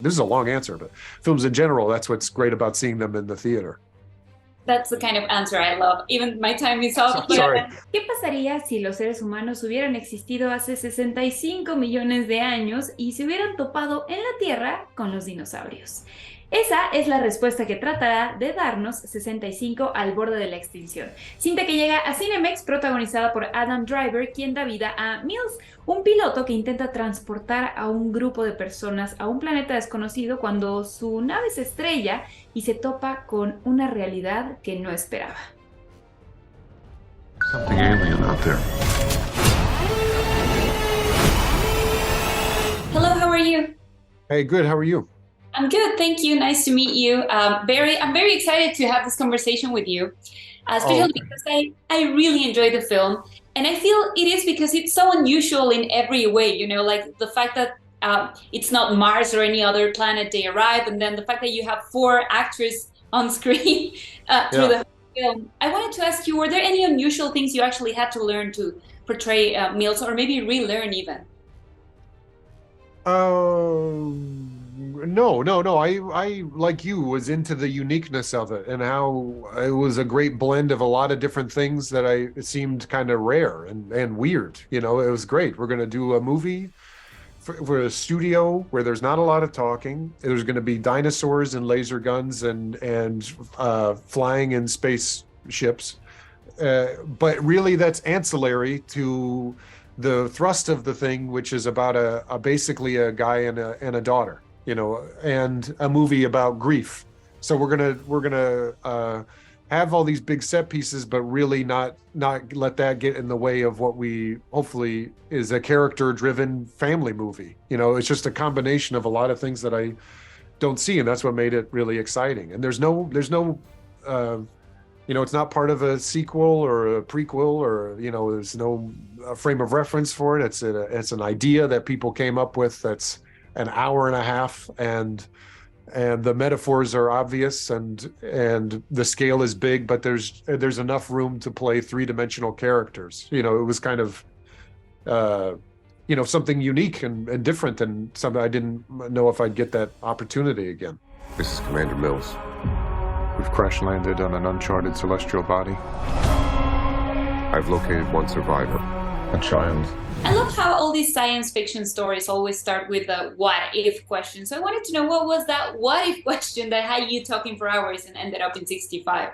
This is a long answer, but films in general, that's what's great about seeing them in the theater. That's the kind of answer I love. Even my time is up. Sorry. ¿Qué pasaría si los seres humanos hubieran existido hace 65 millones de años y se hubieran topado en la Tierra con los dinosaurios? Esa es la respuesta que tratará de darnos 65 al borde de la extinción. Cinta que llega a Cinemex, protagonizada por Adam Driver, quien da vida a Mills, un piloto que intenta transportar a un grupo de personas a un planeta desconocido cuando su nave se estrella y se topa con una realidad que no esperaba. Something alien out there. Hello, how are you? Hey, good. How are you? I'm good, thank you. Nice to meet you. I'm very excited to have this conversation with you, especially because I really enjoy the film, and I feel it is because it's so unusual in every way. You know, like the fact that it's not Mars or any other planet they arrive, and then the fact that you have 4 actors on screen through the film. I wanted to ask you, were there any unusual things you actually had to learn to portray Mills, or maybe relearn even? No. I like you was into the uniqueness of it and how it was a great blend of a lot of different things that it seemed kind of rare and weird. You know, it was great. We're going to do a movie for a studio where there's not a lot of talking. There's going to be dinosaurs and laser guns and flying in spaceships. But really that's ancillary to the thrust of the thing, which is about basically a guy and a daughter, you know, and a movie about grief. So we're gonna have all these big set pieces, but really not let that get in the way of what we hopefully is a character-driven family movie. You know, it's just a combination of a lot of things that I don't see, and that's what made it really exciting. And there's no you know, it's not part of a sequel or a prequel, or, you know, there's no frame of reference for it. It's an idea that people came up with that's an hour and a half, and the metaphors are obvious, and the scale is big, but there's enough room to play 3-dimensional characters. You know, it was kind of you know, something unique and different, and something I didn't know if I'd get that opportunity again. This is Commander Mills. We've crash landed on an uncharted celestial body. I've located one survivor, a child. I love how all these science fiction stories always start with a what if question. So I wanted to know, what was that what if question that had you talking for hours and ended up in 65?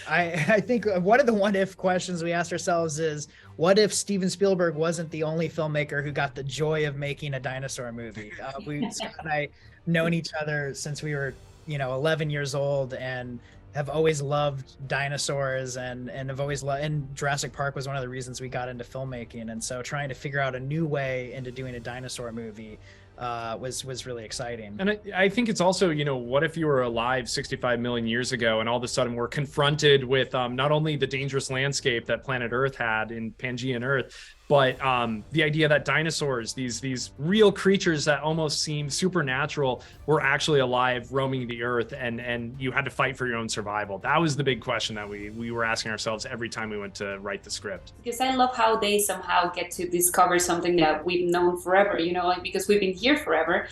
I think one of the what if questions we asked ourselves is, what if Steven Spielberg wasn't the only filmmaker who got the joy of making a dinosaur movie? Scott and I known each other since we were 11 years old, and have always loved dinosaurs, and have always loved, and Jurassic Park was one of the reasons we got into filmmaking. And so trying to figure out a new way into doing a dinosaur movie was really exciting. And I think it's also, what if you were alive 65 million years ago and all of a sudden we're confronted with not only the dangerous landscape that planet Earth had in Pangean Earth, but the idea that dinosaurs, these real creatures that almost seem supernatural, were actually alive roaming the earth, and you had to fight for your own survival. That was the big question that we were asking ourselves every time we went to write the script. Because I love how they somehow get to discover something that we've known forever, like because we've been here forever.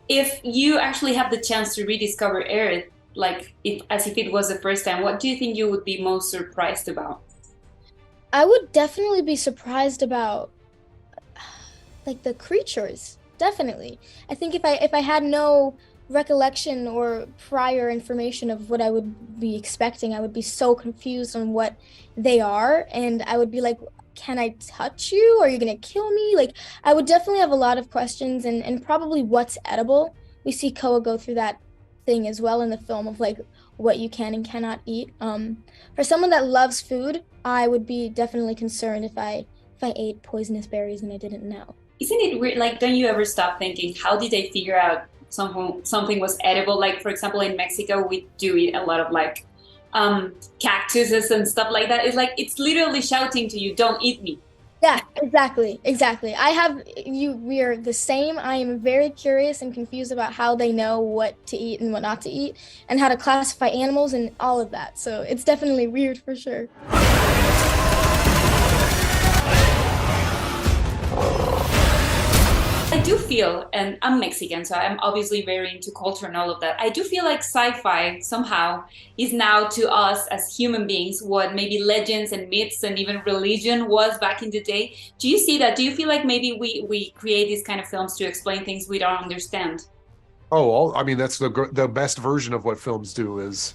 If you actually have the chance to rediscover Earth, like as if it was the first time, what do you think you would be most surprised about? I would definitely be surprised about, like, the creatures. Definitely. I think if I had no recollection or prior information of what I would be expecting, I would be so confused on what they are, and I would be like, can I touch you? Are you gonna kill me? Like, I would definitely have a lot of questions, and probably what's edible. We see Koa go through that thing as well in the film of like what you can and cannot eat. For someone that loves food, I would be definitely concerned if I ate poisonous berries and I didn't know. Isn't it weird? Like, don't you ever stop thinking, how did they figure out something was edible? Like, for example, in Mexico, we do eat a lot of like cactuses and stuff like that. It's like, it's literally shouting to you, don't eat me. Yeah, exactly. We are the same. I am very curious and confused about how they know what to eat and what not to eat, and how to classify animals and all of that. So it's definitely weird for sure. I do feel, and I'm Mexican, so I'm obviously very into culture and all of that. I do feel like sci-fi somehow is now to us as human beings what maybe legends and myths and even religion was back in the day. Do you see that? Do you feel like maybe we create these kind of films to explain things we don't understand? Oh, I mean, that's the best version of what films do is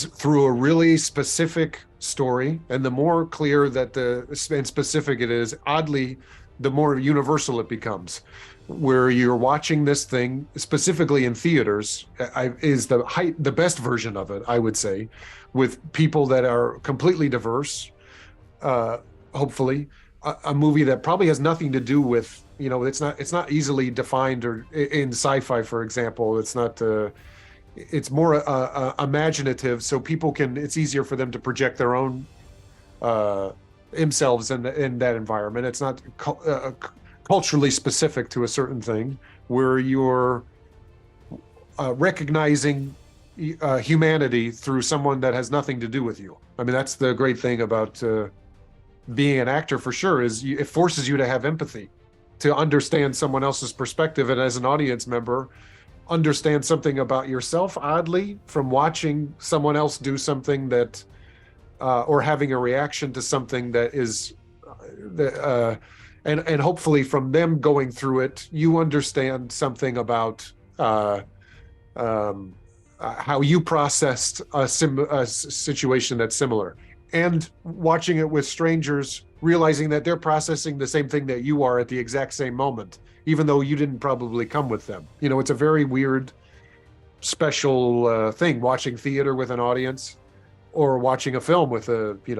through a really specific story, and the more clear that and specific it is, oddly, the more universal it becomes. Where you're watching this thing specifically in theaters is the best version of it, I would say, with people that are completely diverse. Hopefully, a movie that probably has nothing to do with, you know, it's not easily defined, or in sci-fi, for example, it's not. It's more imaginative, so people it's easier for them to project their own themselves in that environment. It's not culturally specific to a certain thing, where you're recognizing humanity through someone that has nothing to do with you. I mean, that's the great thing about being an actor, for sure, is it forces you to have empathy, to understand someone else's perspective, and as an audience member, understand something about yourself, oddly, from watching someone else do something that or having a reaction to something that is and hopefully from them going through it, you understand something about how you processed a situation that's similar, and watching it with strangers, realizing that they're processing the same thing that you are at the exact same moment, even though you didn't probably come with them. You know, it's a very weird, special thing, watching theater with an audience, or watching a film with in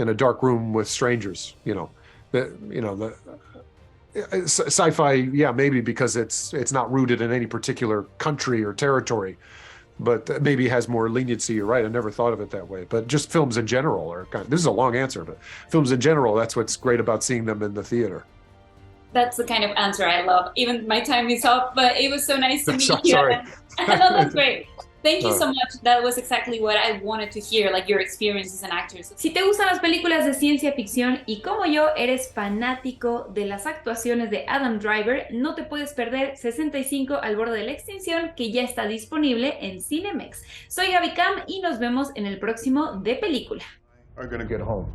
a dark room with strangers. The sci-fi, yeah, maybe because it's not rooted in any particular country or territory, but maybe has more leniency. You're right. I never thought of it that way. But just films in general this is a long answer, but films in general, that's what's great about seeing them in the theater. That's the kind of answer I love. Even my time is up, but it was so nice to meet you. Sorry. No, that's great. Thank you so much. That was exactly what I wanted to hear, like your experience as an actor. Si te gustan las películas de ciencia ficción y como yo eres fanático de las actuaciones de Adam Driver, no te puedes perder 65 al borde de la extinción, que ya está disponible en Cinemex. Soy Gaby Cam y nos vemos en el próximo De Película. Are gonna get home.